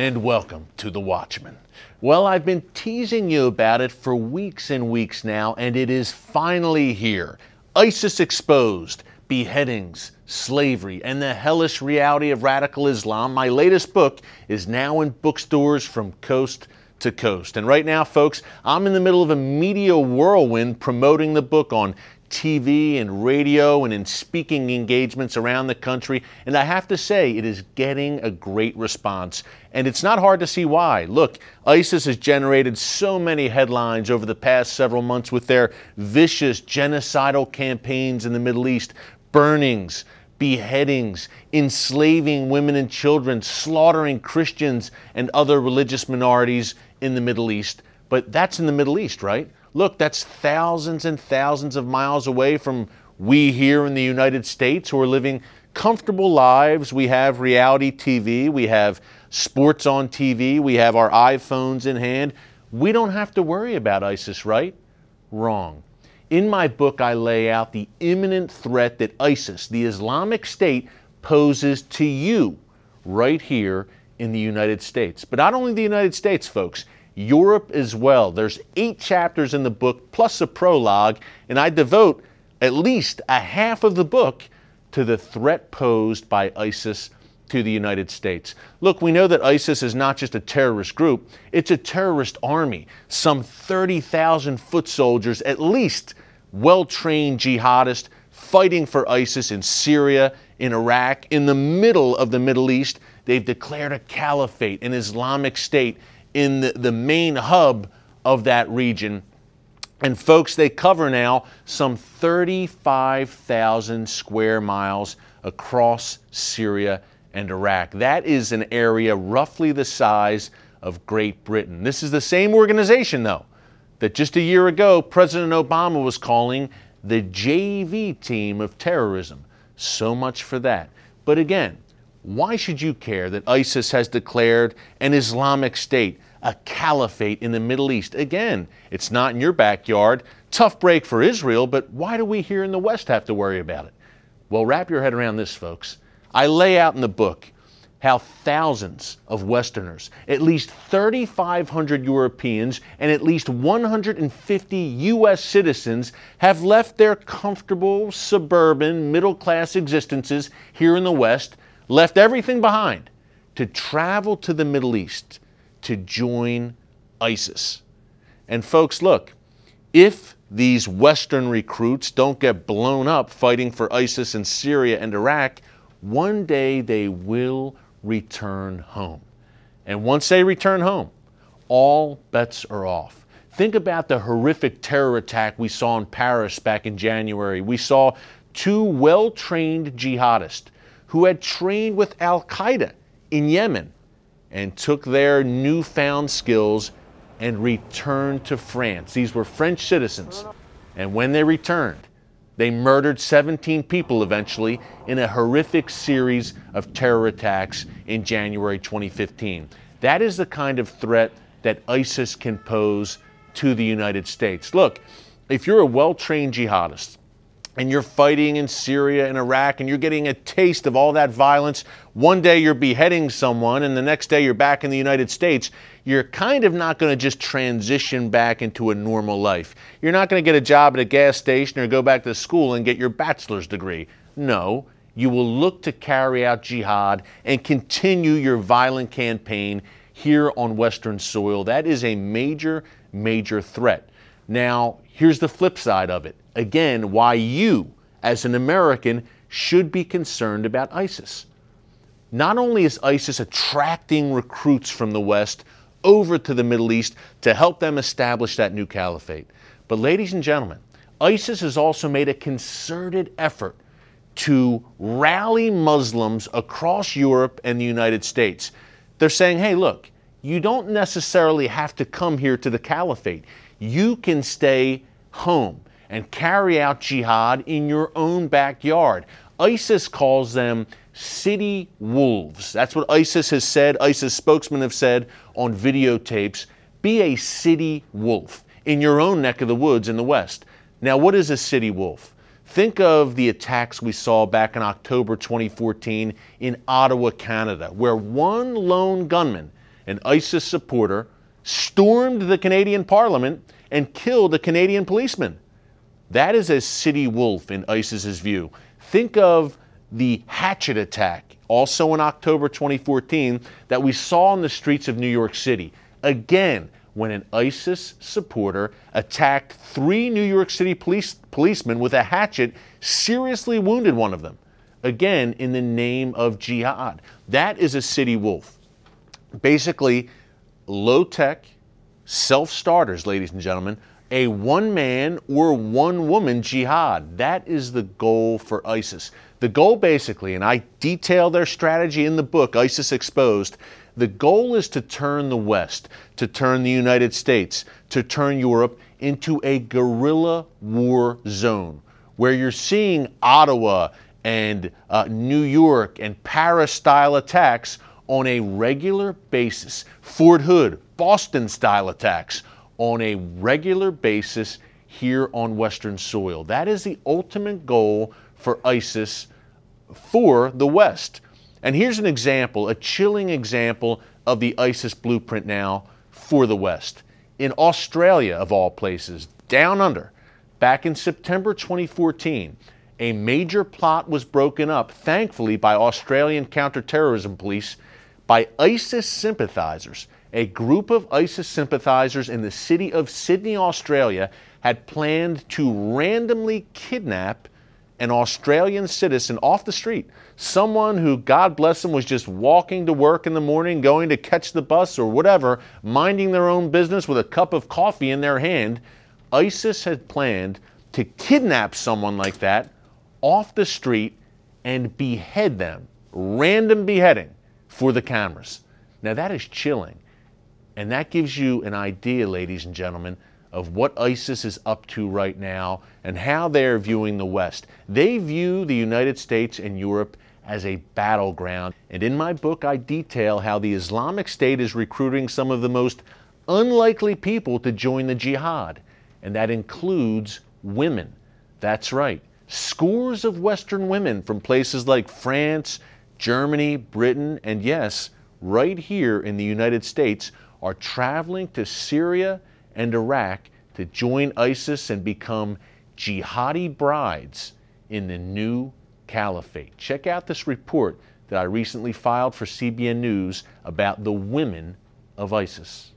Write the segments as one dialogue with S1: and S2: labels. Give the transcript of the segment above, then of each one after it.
S1: and welcome to the Watchman. Well, I've been teasing you about it for weeks and weeks now, and it is finally here. ISIS exposed, beheadings, slavery, and the hellish reality of radical Islam. My latest book is now in bookstores from coast to coast. And right now, folks, I'm in the middle of a media whirlwind promoting the book on TV and radio and in speaking engagements around the country, and I have to say it is getting a great response, and it's not hard to see why. Look, ISIS has generated so many headlines over the past several months with their vicious genocidal campaigns in the Middle East, burnings, beheadings, enslaving women and children, slaughtering Christians and other religious minorities in the Middle East. But that's in the Middle East, right? Look, that's thousands and thousands of miles away from we here in the United States who are living comfortable lives. We have reality TV, we have sports on TV, we have our iPhones in hand. We don't have to worry about ISIS, right? Wrong. In my book, I lay out the imminent threat that ISIS, the Islamic State, poses to you right here in the United States. But not only the United States, folks, Europe as well. There's 8 chapters in the book plus a prologue, and I devote at least a half of the book to the threat posed by ISIS to the United States. Look, we know that ISIS is not just a terrorist group, it's a terrorist army. Some 30,000 foot soldiers, at least well-trained jihadists, fighting for ISIS in Syria, in Iraq, in the middle of the Middle East. They've declared a caliphate, an Islamic State, in the main hub of that region. And folks, they cover now some 35,000 square miles across Syria and Iraq. That is an area roughly the size of Great Britain. This is the same organization, though, that just a year ago President Obama was calling the JV team of terrorism. So much for that. But again, why should you care that ISIS has declared an Islamic State, a caliphate in the Middle East? Again, it's not in your backyard. Tough break for Israel, but why do we here in the West have to worry about it? Well, wrap your head around this, folks. I lay out in the book how thousands of Westerners, at least 3,500 Europeans, and at least 150 U.S. citizens have left their comfortable, suburban, middle-class existences here in the West, left everything behind to travel to the Middle East to join ISIS. And folks, look, if these Western recruits don't get blown up fighting for ISIS in Syria and Iraq, one day they will return home. And once they return home, all bets are off. Think about the horrific terror attack we saw in Paris back in January. We saw 2 well-trained jihadists who had trained with Al-Qaeda in Yemen and took their newfound skills and returned to France. These were French citizens. And when they returned, they murdered 17 people eventually in a horrific series of terror attacks in January 2015. That is the kind of threat that ISIS can pose to the United States. Look, if you're a well-trained jihadist, and you're fighting in Syria and Iraq, and you're getting a taste of all that violence, one day you're beheading someone, and the next day you're back in the United States, you're kind of not going to just transition back into a normal life. You're not going to get a job at a gas station or go back to school and get your bachelor's degree. No, you will look to carry out jihad and continue your violent campaign here on Western soil. That is a major, major threat. Now, here's the flip side of it. Again, why you, as an American, should be concerned about ISIS. Not only is ISIS attracting recruits from the West over to the Middle East to help them establish that new caliphate, but ladies and gentlemen, ISIS has also made a concerted effort to rally Muslims across Europe and the United States. They're saying, hey, look, you don't necessarily have to come here to the caliphate. You can stay home and carry out jihad in your own backyard. ISIS calls them city wolves. That's what ISIS has said. ISIS spokesmen have said on videotapes. Be a city wolf in your own neck of the woods in the West. Now, what is a city wolf? Think of the attacks we saw back in October 2014 in Ottawa, Canada, where one lone gunman an ISIS supporter, stormed the Canadian Parliament and killed a Canadian policeman. That is a city wolf in ISIS's view. Think of the hatchet attack, also in October 2014, that we saw in the streets of New York City. Again, when an ISIS supporter attacked 3 New York City policemen with a hatchet, seriously wounded one of them. Again, in the name of jihad. That is a city wolf. Basically, low-tech, self-starters, ladies and gentlemen, a one-man or one-woman jihad. That is the goal for ISIS. The goal basically, and I detail their strategy in the book, ISIS Exposed, the goal is to turn the West, to turn the United States, to turn Europe into a guerrilla war zone, where you're seeing Ottawa and New York and Paris-style attacks on a regular basis. Fort Hood, Boston-style attacks on a regular basis here on Western soil. That is the ultimate goal for ISIS for the West. And here's an example, a chilling example of the ISIS blueprint now for the West. In Australia, of all places, down under, back in September 2014, a major plot was broken up, thankfully by Australian counterterrorism police, by ISIS sympathizers. A group of ISIS sympathizers in the city of Sydney, Australia, had planned to randomly kidnap an Australian citizen off the street. Someone who, God bless him, was just walking to work in the morning, going to catch the bus or whatever, minding their own business with a cup of coffee in their hand. ISIS had planned to kidnap someone like that off the street and behead them. Random beheading for the cameras. Now that is chilling. And that gives you an idea, ladies and gentlemen, of what ISIS is up to right now and how they're viewing the West. They view the United States and Europe as a battleground. And in my book, I detail how the Islamic State is recruiting some of the most unlikely people to join the jihad. And that includes women. That's right. Scores of Western women from places like France, Germany, Britain, and yes, right here in the United States are traveling to Syria and Iraq to join ISIS and become jihadi brides in the new caliphate. Check out this report that I recently filed for CBN News about the women of ISIS.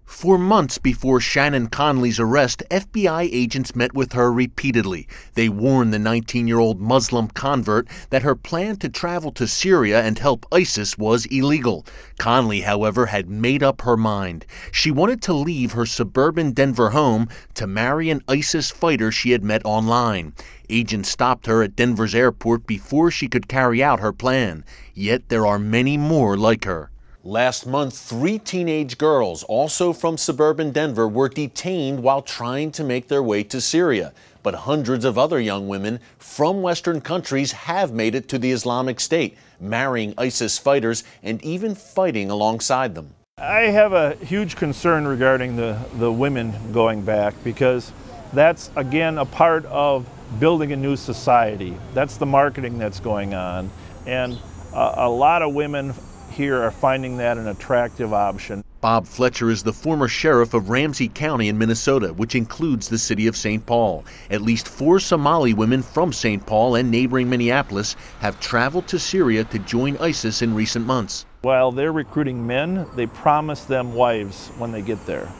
S1: For months before Shannon Conley's arrest, FBI agents met with her repeatedly. They warned the 19-year-old Muslim convert that her plan to travel to Syria and help ISIS was illegal. Conley, however, had made up her mind. She wanted to leave her suburban Denver home to marry an ISIS fighter she had met online. Agents stopped her at Denver's airport before she could carry out her plan. Yet there are many more like her. Last month, 3 teenage girls, also from suburban Denver, were detained while trying to make their way to Syria. But hundreds of other young women from Western countries have made it to the Islamic State, marrying ISIS fighters and even fighting alongside them.
S2: I have a huge concern regarding the women going back, because that's, again, a part of building a new society. That's the marketing that's going on. And a lot of women here are finding that an attractive option.
S1: Bob Fletcher is the former sheriff of Ramsey County in Minnesota, which includes the city of St. Paul. At least 4 Somali women from St. Paul and neighboring Minneapolis have traveled to Syria to join ISIS in recent months.
S2: While they're recruiting men, they promise them wives when they get there.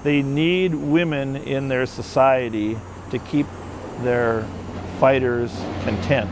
S2: They need women in their society to keep their fighters content.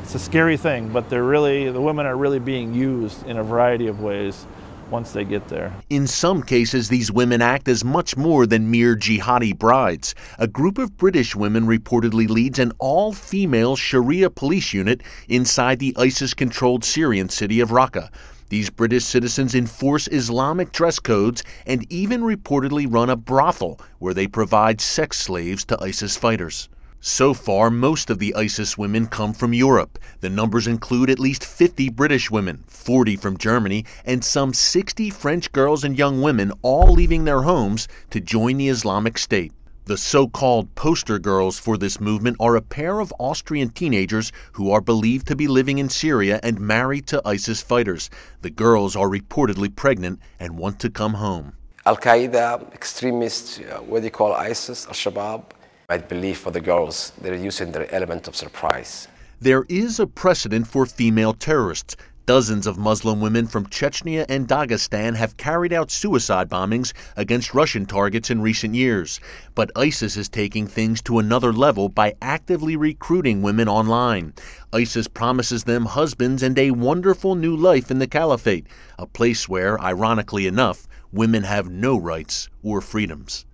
S2: It's a scary thing, but the women are really being used in a variety of ways once they get there.
S1: In some cases, these women act as much more than mere jihadi brides. A group of British women reportedly leads an all-female Sharia police unit inside the ISIS-controlled Syrian city of Raqqa. These British citizens enforce Islamic dress codes and even reportedly run a brothel where they provide sex slaves to ISIS fighters. So far, most of the ISIS women come from Europe. The numbers include at least 50 British women, 40 from Germany, and some 60 French girls and young women, all leaving their homes to join the Islamic State. The so-called poster girls for this movement are a pair of Austrian teenagers who are believed to be living in Syria and married to ISIS fighters. The girls are reportedly pregnant and want to come home.
S3: Al-Qaeda, extremists, what do you call ISIS, Al-Shabaab, I believe for the girls, they're using their element of surprise.
S1: There is a precedent for female terrorists. Dozens of Muslim women from Chechnya and Dagestan have carried out suicide bombings against Russian targets in recent years. But ISIS is taking things to another level by actively recruiting women online. ISIS promises them husbands and a wonderful new life in the caliphate, a place where, ironically enough, women have no rights or freedoms.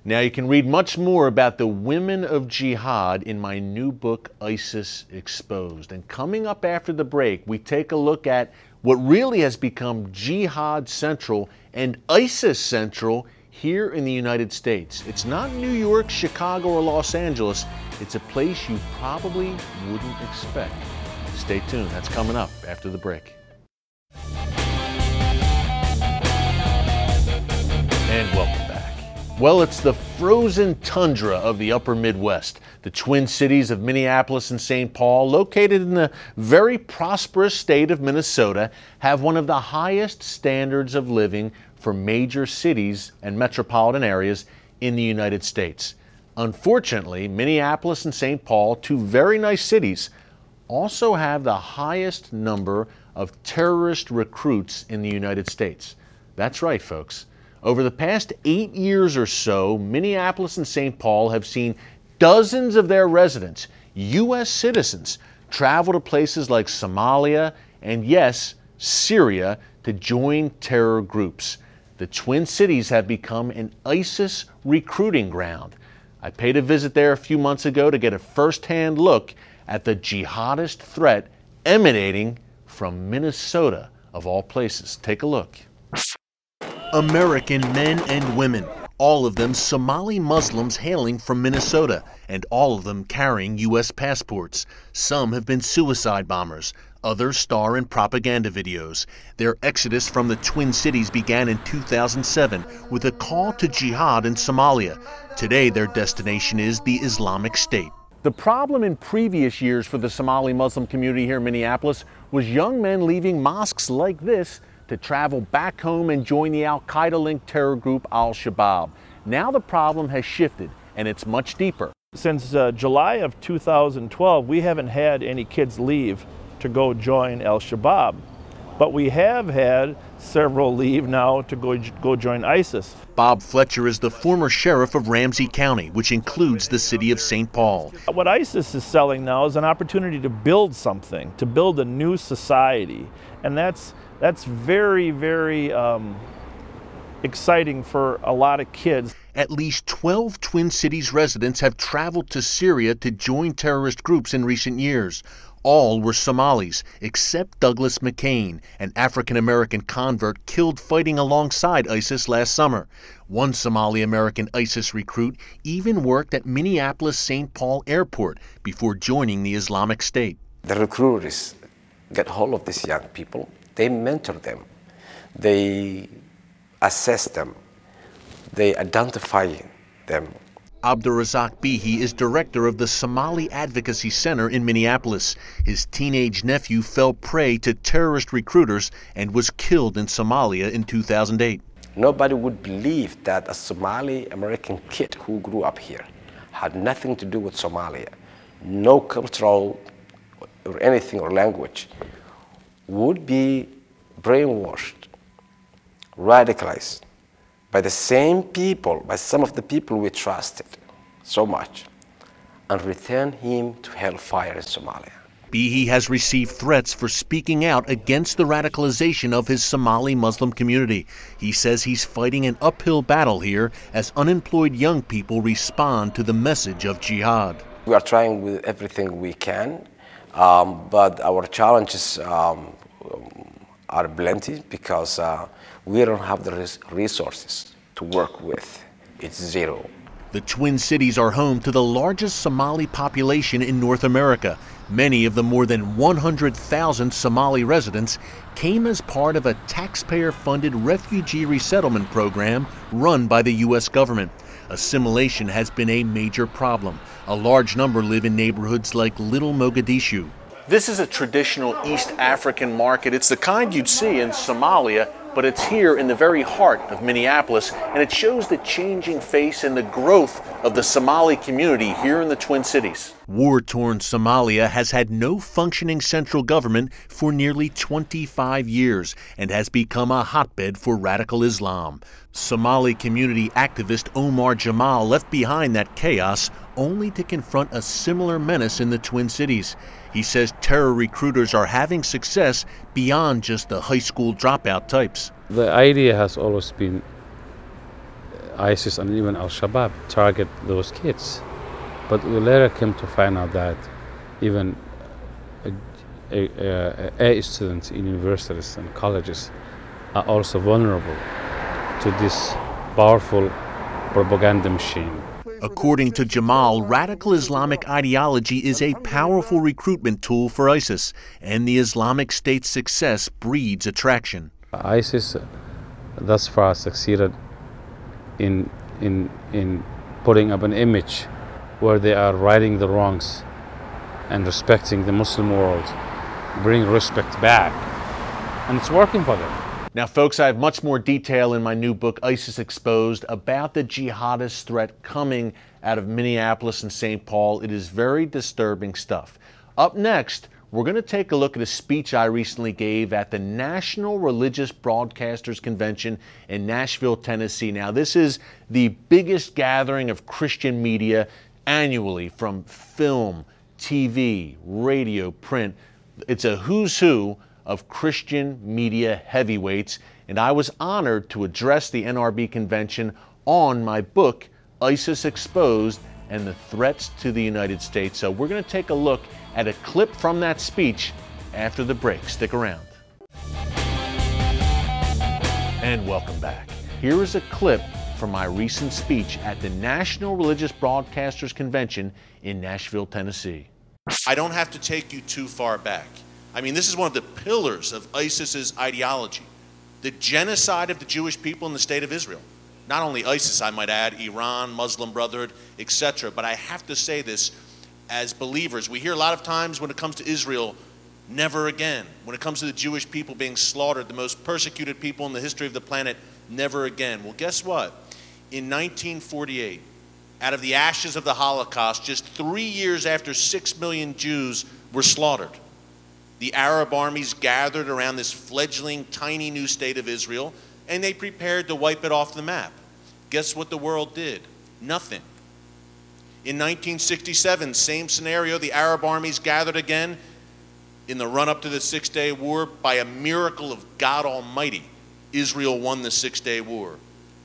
S1: Now you can read much more about the women of jihad in my new book, ISIS Exposed. And coming up after the break, we take a look at what really has become jihad central and ISIS central here in the United States. It's not New York, Chicago, or Los Angeles. It's a place you probably wouldn't expect. Stay tuned. That's coming up after the break. And welcome back. Well, it's the frozen tundra of the upper Midwest. The twin cities of Minneapolis and St. Paul, located in the very prosperous state of Minnesota, have one of the highest standards of living for major cities and metropolitan areas in the United States. Unfortunately, Minneapolis and St. Paul, two very nice cities, also have the highest number of terrorist recruits in the United States. That's right, folks. Over the past 8 years or so, Minneapolis and St. Paul have seen dozens of their residents, U.S. citizens, travel to places like Somalia and, yes, Syria to join terror groups. The Twin Cities have become an ISIS recruiting ground. I paid a visit there a few months ago to get a first-hand look at the jihadist threat emanating from Minnesota, of all places. Take a look. American men and women, all of them Somali Muslims hailing from Minnesota, and all of them carrying U.S. passports. Some have been suicide bombers, others star in propaganda videos. Their exodus from the Twin Cities began in 2007 with a call to jihad in Somalia. Today their destination is the Islamic State. The problem in previous years for the Somali Muslim community here in Minneapolis was young men leaving mosques like this to travel back home and join the al-Qaeda-linked terror group Al-Shabaab. Now the problem has shifted, and it's much deeper.
S2: Since July of 2012, we haven't had any kids leave to go join Al-Shabaab, but we have had several leave now to go join ISIS.
S1: Bob Fletcher is the former sheriff of Ramsey County, which includes the city of St. Paul.
S2: What ISIS is selling now is an opportunity to build something, to build a new society, and that's very, very exciting for a lot of kids.
S1: At least 12 Twin Cities residents have traveled to Syria to join terrorist groups in recent years. All were Somalis, except Douglas McCain, an African-American convert killed fighting alongside ISIS last summer. One Somali-American ISIS recruit even worked at Minneapolis-St. Paul Airport before joining the Islamic State.
S3: The recruiters get hold of these young people. They mentor them, they assess them, they identify them.
S1: Abdurazak Bihi is director of the Somali Advocacy Center in Minneapolis. His teenage nephew fell prey to terrorist recruiters and was killed in Somalia in 2008.
S3: Nobody would believe that a Somali American kid who grew up here had nothing to do with Somalia, no cultural or anything or language, would be brainwashed, radicalized by the same people, by some of the people we trusted so much, and return him to hellfire in Somalia.
S1: Bihi has received threats for speaking out against the radicalization of his Somali Muslim community. He says he's fighting an uphill battle here as unemployed young people respond to the message of jihad.
S3: We are trying with everything we can, but our challenges are plenty because we don't have the resources to work with. It's zero.
S1: The Twin Cities are home to the largest Somali population in North America. Many of the more than 100,000 Somali residents came as part of a taxpayer-funded refugee resettlement program run by the U.S. government. Assimilation has been a major problem. A large number live in neighborhoods like Little Mogadishu. This is a traditional East African market. It's the kind you'd see in Somalia, but it's here in the very heart of Minneapolis, and it shows the changing face and the growth of the Somali community here in the Twin Cities. War-torn Somalia has had no functioning central government for nearly 25 years and has become a hotbed for radical Islam. Somali community activist Omar Jamal left behind that chaos only to confront a similar menace in the Twin Cities. He says terror recruiters are having success beyond just the high school dropout types.
S4: The idea has always been ISIS and even Al-Shabaab target those kids. But we later came to find out that even A students in universities and colleges are also vulnerable to this powerful propaganda machine.
S1: According to Jamal, radical Islamic ideology is a powerful recruitment tool for ISIS, and the Islamic State's success breeds attraction.
S4: ISIS thus far succeeded in putting up an image where they are righting the wrongs and respecting the Muslim world, bring respect back, and it's working for them.
S1: Now, folks, I have much more detail in my new book, ISIS Exposed, about the jihadist threat coming out of Minneapolis and St. Paul. It is very disturbing stuff. Up next, we're going to take a look at a speech I recently gave at the National Religious Broadcasters Convention in Nashville, Tennessee. Now, this is the biggest gathering of Christian media annually, from film, TV, radio, print. It's a who's who of Christian media heavyweights, and I was honored to address the NRB convention on my book, ISIS Exposed and the Threats to the United States. So we're going to take a look at a clip from that speech after the break. Stick around. And welcome back. Here is a clip from my recent speech at the National Religious Broadcasters Convention in Nashville, Tennessee. I don't have to take you too far back. I mean, this is one of the pillars of ISIS's ideology, the genocide of the Jewish people in the state of Israel. Not only ISIS, I might add, Iran, Muslim Brotherhood, etc. But I have to say this, as believers, we hear a lot of times when it comes to Israel, never again. When it comes to the Jewish people being slaughtered, the most persecuted people in the history of the planet, never again. Well, guess what? In 1948, out of the ashes of the Holocaust, just 3 years after 6 million Jews were slaughtered, the Arab armies gathered around this fledgling, tiny new state of Israel, and they prepared to wipe it off the map. Guess what the world did? Nothing. In 1967, same scenario, the Arab armies gathered again in the run-up to the Six-Day War. By a miracle of God Almighty, Israel won the Six-Day War.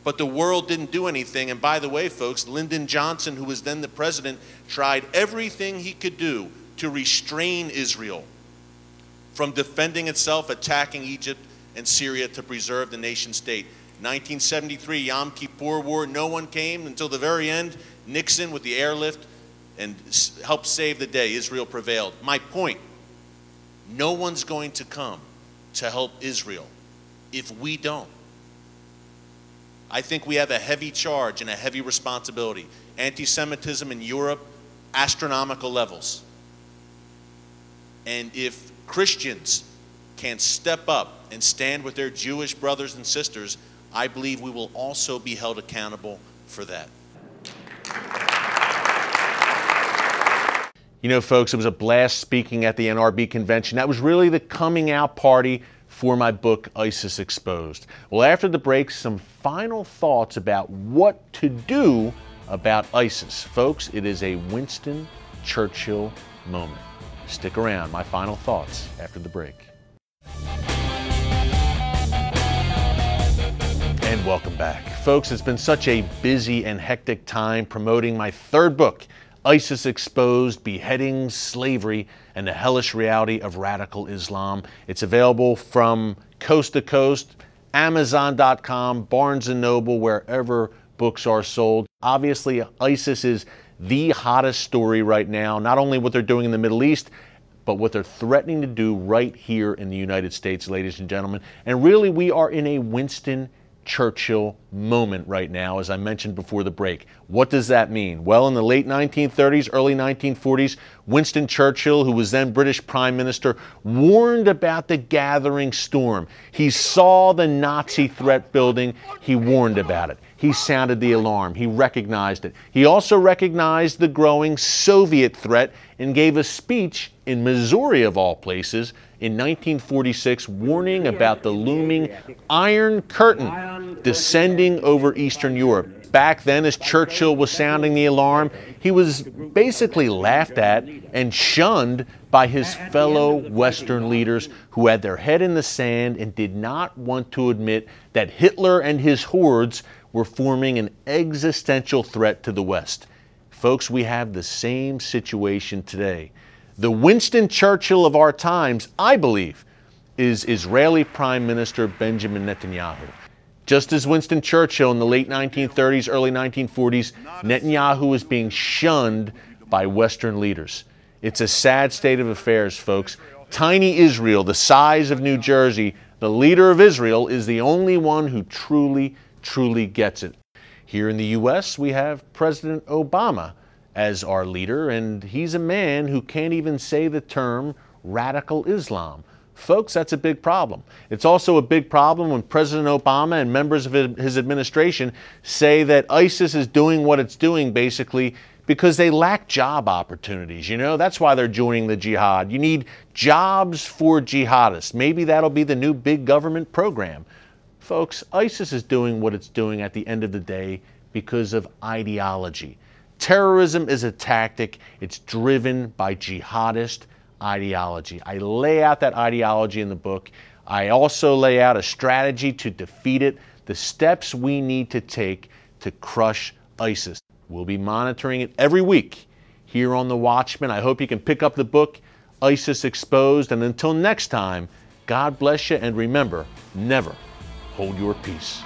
S1: But the world didn't do anything, and by the way, folks, Lyndon Johnson, who was then the president, tried everything he could do to restrain Israel from defending itself, attacking Egypt and Syria to preserve the nation state. 1973, Yom Kippur War, no one came until the very end. Nixon with the airlift and helped save the day. Israel prevailed. My point, no one's going to come to help Israel if we don't. I think we have a heavy charge and a heavy responsibility. Anti-Semitism in Europe, astronomical levels. And if Christians can step up and stand with their Jewish brothers and sisters, I believe we will also be held accountable for that. You know, folks, it was a blast speaking at the NRB convention. That was really the coming out party for my book, ISIS Exposed. Well, after the break, some final thoughts about what to do about ISIS. Folks, it is a Winston Churchill moment. Stick around. My final thoughts after the break. And welcome back. Folks, it's been such a busy and hectic time promoting my third book, ISIS Exposed, Beheadings, Slavery, and the Hellish Reality of Radical Islam. It's available from coast to coast, Amazon.com, Barnes & Noble, wherever books are sold. Obviously, ISIS is the hottest story right now, not only what they're doing in the Middle East, but what they're threatening to do right here in the United States, ladies and gentlemen. And really, we are in a Winston Churchill moment right now, as I mentioned before the break. What does that mean? Well, in the late 1930s, early 1940s, Winston Churchill, who was then British Prime Minister, warned about the gathering storm. He saw the Nazi threat building. He warned about it. He sounded the alarm. He recognized it. He also recognized the growing Soviet threat and gave a speech in Missouri, of all places, in 1946, warning about the looming Iron Curtain descending over Eastern Europe. Back then, as Churchill was sounding the alarm, he was basically laughed at and shunned by his fellow Western leaders who had their head in the sand and did not want to admit that Hitler and his hordes were forming an existential threat to the West. Folks, we have the same situation today. The Winston Churchill of our times, I believe, is Israeli Prime Minister Benjamin Netanyahu. Just as Winston Churchill in the late 1930s, early 1940s, Netanyahu is being shunned by Western leaders. It's a sad state of affairs, folks. Tiny Israel, the size of New Jersey, the leader of Israel is the only one who truly gets it. Here in the U.S., we have President Obama as our leader, and he's a man who can't even say the term radical Islam. Folks, that's a big problem. It's also a big problem when President Obama and members of his administration say that ISIS is doing what it's doing basically because they lack job opportunities. You know, that's why they're joining the jihad. You need jobs for jihadists. Maybe that'll be the new big government program. Folks, ISIS is doing what it's doing at the end of the day because of ideology. Terrorism is a tactic. It's driven by jihadist ideology. I lay out that ideology in the book. I also lay out a strategy to defeat it, the steps we need to take to crush ISIS. We'll be monitoring it every week here on The Watchman. I hope you can pick up the book, ISIS Exposed. And until next time, God bless you, and remember, never hold your peace.